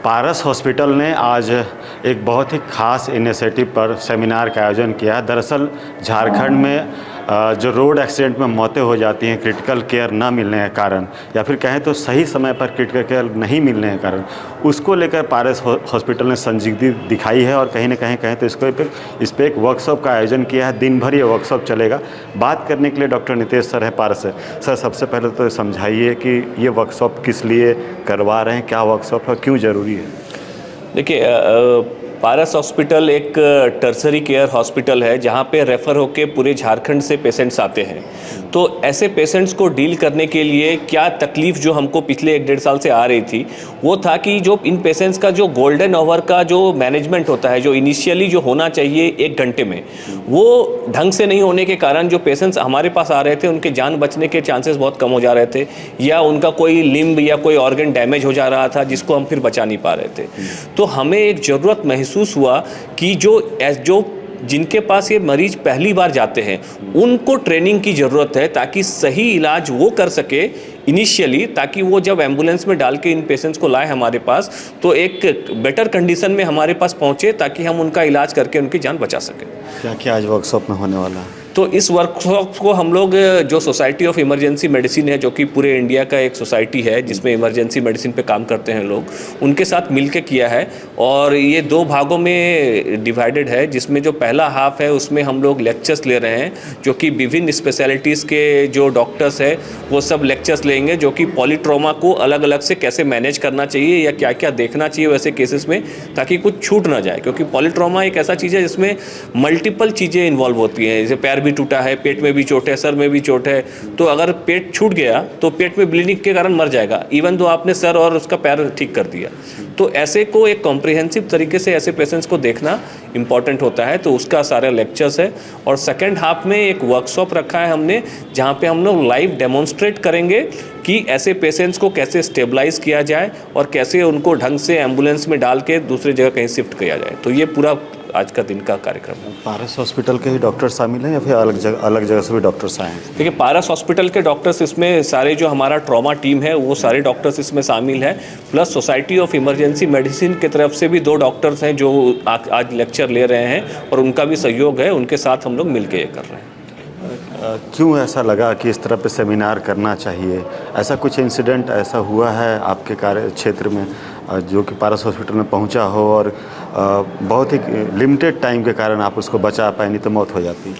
पारस hospital ने आज एक बहुत ही ख़ास इनिशिएटिव पर सेमिनार का आयोजन किया है। दरअसल झारखंड में जो रोड एक्सीडेंट में मौतें हो जाती हैं क्रिटिकल केयर न मिलने के कारण, या फिर कहें तो सही समय पर क्रिटिकल केयर नहीं मिलने के कारण, उसको लेकर पारस हॉस्पिटल ने संजीदगी दिखाई है और कहीं ना कहीं तो इस पर एक वर्कशॉप का आयोजन किया है। दिन भर ये वर्कशॉप चलेगा। बात करने के लिए डॉक्टर नितेश सर है पारस से। सर, सबसे पहले तो समझाइए कि ये वर्कशॉप किस लिए करवा रहे हैं, क्या वर्कशॉप है, क्यों ज़रूरी है। देखिए, पारस हॉस्पिटल एक टर्सरी केयर हॉस्पिटल है जहाँ पे रेफ़र होके पूरे झारखंड से पेशेंट्स आते हैं। तो ऐसे पेशेंट्स को डील करने के लिए क्या तकलीफ़ जो हमको पिछले 1-1.5 साल से आ रही थी, वो था कि जो इन पेशेंट्स का जो गोल्डन आवर का जो मैनेजमेंट होता है, जो इनिशियली जो होना चाहिए 1 घंटे में, वो ढंग से नहीं होने के कारण जो पेशेंट्स हमारे पास आ रहे थे उनके जान बचने के चांसेस बहुत कम हो जा रहे थे, या उनका कोई लिम्ब या कोई ऑर्गन डैमेज हो जा रहा था जिसको हम फिर बचा नहीं पा रहे थे। तो हमें एक ज़रूरत महसूस हुआ कि जो जिनके पास ये मरीज पहली बार जाते हैं उनको ट्रेनिंग की ज़रूरत है, ताकि सही इलाज वो कर सके इनिशियली, ताकि वो जब एम्बुलेंस में डाल के इन पेशेंट्स को लाए हमारे पास तो एक बेटर कंडीशन में हमारे पास पहुँचे, ताकि हम उनका इलाज करके उनकी जान बचा सकें। क्या क्या आज वर्कशॉप में होने वाला है? तो इस वर्कशॉप को हम लोग जो सोसाइटी ऑफ इमरजेंसी मेडिसिन है, जो कि पूरे इंडिया का एक सोसाइटी है जिसमें इमरजेंसी मेडिसिन पे काम करते हैं लोग, उनके साथ मिलके किया है। और ये 2 भागों में डिवाइडेड है, जिसमें जो पहला हाफ है उसमें हम लोग लेक्चर्स ले रहे हैं, जो कि विभिन्न स्पेशलिटीज़ के जो डॉक्टर्स हैं वो सब लेक्चर्स लेंगे, जो कि पॉलीट्रोमा को अलग अलग से कैसे मैनेज करना चाहिए या क्या क्या देखना चाहिए वैसे केसेस में, ताकि कुछ छूट ना जाए। क्योंकि पॉलीट्रोमा एक ऐसा चीज़ है जिसमें मल्टीपल चीज़ें इन्वॉल्व होती हैं, जैसे पैर भी टूटा है, पेट में भी चोट है, सर में भी चोट है, तो अगर पेट छूट गया तो पेट में ब्लीडिंग के कारण मर जाएगा, इवन तो आपने सर और उसका पैर ठीक कर दिया। तो ऐसे को एक कॉम्प्रिहेंसिव तरीके से ऐसे पेशेंट्स को देखना इम्पॉर्टेंट होता है, तो उसका सारा लेक्चर्स है। और सेकेंड हाफ में एक वर्कशॉप रखा है हमने, जहाँ पे हम लोग लाइव डेमोन्स्ट्रेट करेंगे कि ऐसे पेशेंट्स को कैसे स्टेबलाइज किया जाए और कैसे उनको ढंग से एम्बुलेंस में डाल के दूसरी जगह कहीं शिफ्ट किया जाए। तो ये पूरा आज का दिन का कार्यक्रम है। पारस हॉस्पिटल के ही डॉक्टर शामिल हैं या फिर अलग जगह से भी डॉक्टर्स आए हैं? देखिए, पारस हॉस्पिटल के डॉक्टर्स इसमें सारे, जो हमारा ट्रॉमा टीम है वो सारे डॉक्टर्स इसमें शामिल हैं, plus society of emergency medicine की तरफ से भी 2 डॉक्टर्स हैं जो आज लेक्चर ले रहे हैं, और उनका भी सहयोग है, उनके साथ हम लोग मिलकर ये कर रहे हैं। क्यों ऐसा लगा कि इस तरह पे सेमिनार करना चाहिए? ऐसा कुछ इंसिडेंट ऐसा हुआ है आपके कार्य क्षेत्र में जो कि पारस हॉस्पिटल में पहुंचा हो और बहुत ही लिमिटेड टाइम के कारण आप उसको बचा पाए, नहीं तो मौत हो जाती?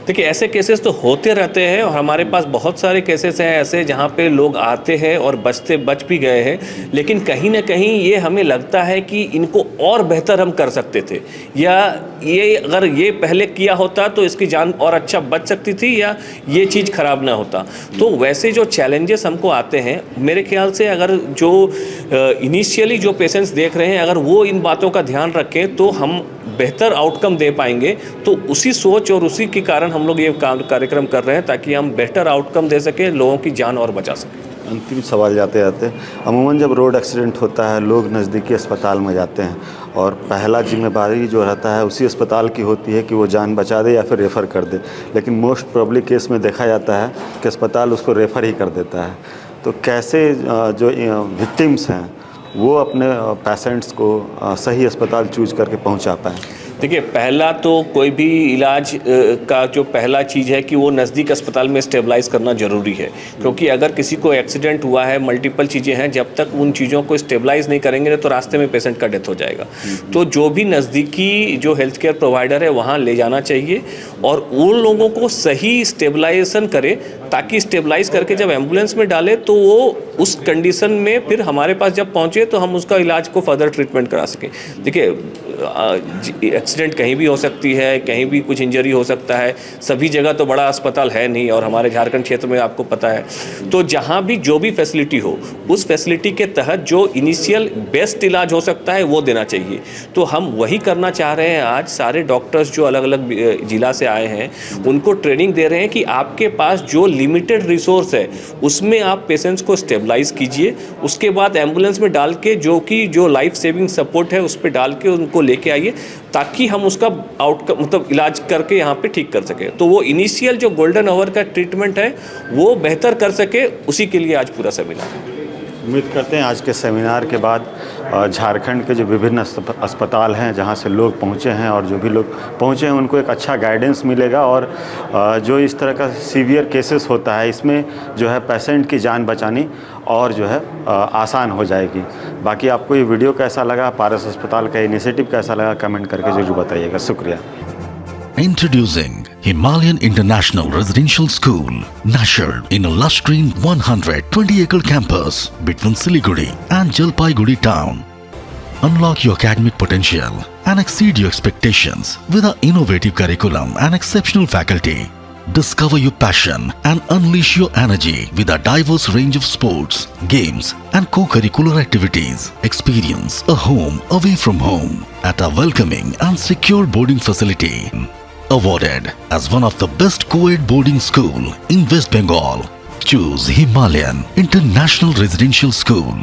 देखिए, ऐसे केसेस तो होते रहते हैं और हमारे पास बहुत सारे केसेस हैं ऐसे जहाँ पे लोग आते हैं और बच भी गए हैं, लेकिन कहीं ना कहीं ये हमें लगता है कि इनको और बेहतर हम कर सकते थे, या ये अगर ये पहले किया होता तो इसकी जान और अच्छा बच सकती थी, या ये चीज़ ख़राब ना होता। तो वैसे जो चैलेंजेस हमको आते हैं, मेरे ख्याल से अगर जो इनिशियली जो पेशेंट्स देख रहे हैं, अगर वो इन बातों का ध्यान रखें तो हम बेहतर आउटकम दे पाएंगे। तो उसी सोच और उसी के कारण हम लोग ये कार्यक्रम कर रहे हैं, ताकि हम बेहतर आउटकम दे सकें, लोगों की जान और बचा सकें। अंतिम सवाल जाते जाते, अमूमन जब रोड एक्सीडेंट होता है लोग नज़दीकी अस्पताल में जाते हैं और पहला जिम्मेदारी जो रहता है उसी अस्पताल की होती है कि वो जान बचा दे या फिर रेफ़र कर दे, लेकिन मोस्ट प्रोबेबली केस में देखा जाता है कि अस्पताल उसको रेफ़र ही कर देता है। तो कैसे जो विक्टिम्स हैं वो अपने पेशेंट्स को सही अस्पताल चूज करके पहुंचा पाएँ? देखिए, पहला तो कोई भी इलाज का जो पहला चीज़ है कि वो नज़दीक अस्पताल में स्टेबलाइज करना ज़रूरी है, क्योंकि अगर किसी को एक्सीडेंट हुआ है, मल्टीपल चीज़ें हैं, जब तक उन चीज़ों को स्टेबलाइज नहीं करेंगे तो रास्ते में पेशेंट का डेथ हो जाएगा। तो जो भी नज़दीकी जो हेल्थ केयर प्रोवाइडर है वहाँ ले जाना चाहिए और उन लोगों को सही स्टेबलाइजेशन करे, ताकि स्टेबलाइज करके जब एम्बुलेंस में डाले तो वो उस कंडीशन में फिर हमारे पास जब पहुँचे तो हम उसका इलाज को फर्दर ट्रीटमेंट करा सकें। देखिए, एक्सीडेंट कहीं भी हो सकती है, कहीं भी कुछ इंजरी हो सकता है, सभी जगह तो बड़ा अस्पताल है नहीं, और हमारे झारखंड क्षेत्र में आपको पता है। तो जहाँ भी जो भी फैसिलिटी हो, उस फैसिलिटी के तहत जो इनिशियल बेस्ट इलाज हो सकता है वो देना चाहिए। तो हम वही करना चाह रहे हैं। आज सारे डॉक्टर्स जो अलग अलग जिला से आए हैं उनको ट्रेनिंग दे रहे हैं कि आपके पास जो लिमिटेड रिसोर्स है उसमें आप पेशेंट्स को स्टेबलाइज कीजिए, उसके बाद एम्बुलेंस में डाल के जो लाइफ सेविंग सपोर्ट है उस पर डाल के उनको लेके आइए, ताकि हम उसका आउटकम मतलब इलाज करके यहाँ पे ठीक कर सके। तो वो इनिशियल जो गोल्डन आवर का ट्रीटमेंट है वो बेहतर कर सके, उसी के लिए आज पूरा सेमिनार है। उम्मीद करते हैं आज के सेमिनार के बाद झारखंड के जो विभिन्न अस्पताल हैं जहाँ से लोग पहुँचे हैं और जो भी लोग पहुँचे हैं उनको एक अच्छा गाइडेंस मिलेगा और जो इस तरह का सीवियर केसेस होता है इसमें जो है पेशेंट की जान बचानी और जो है आसान हो जाएगी। बाकी आपको ये वीडियो कैसा लगा, पारस अस्पताल का इनिशिएटिव कैसा लगा, कमेंट करके ज़रूर बताइएगा। शुक्रिया। Introducing Himalayan International Residential School, nurtured in a lush green 120-acre campus between Siliguri and Jalpaiguri town. Unlock your academic potential and exceed your expectations with our innovative curriculum and exceptional faculty. Discover your passion and unleash your energy with a diverse range of sports, games and co-curricular activities. Experience a home away from home at a welcoming and secure boarding facility. Awarded as one of the best co-ed boarding school in West Bengal. Choose Himalayan International Residential School.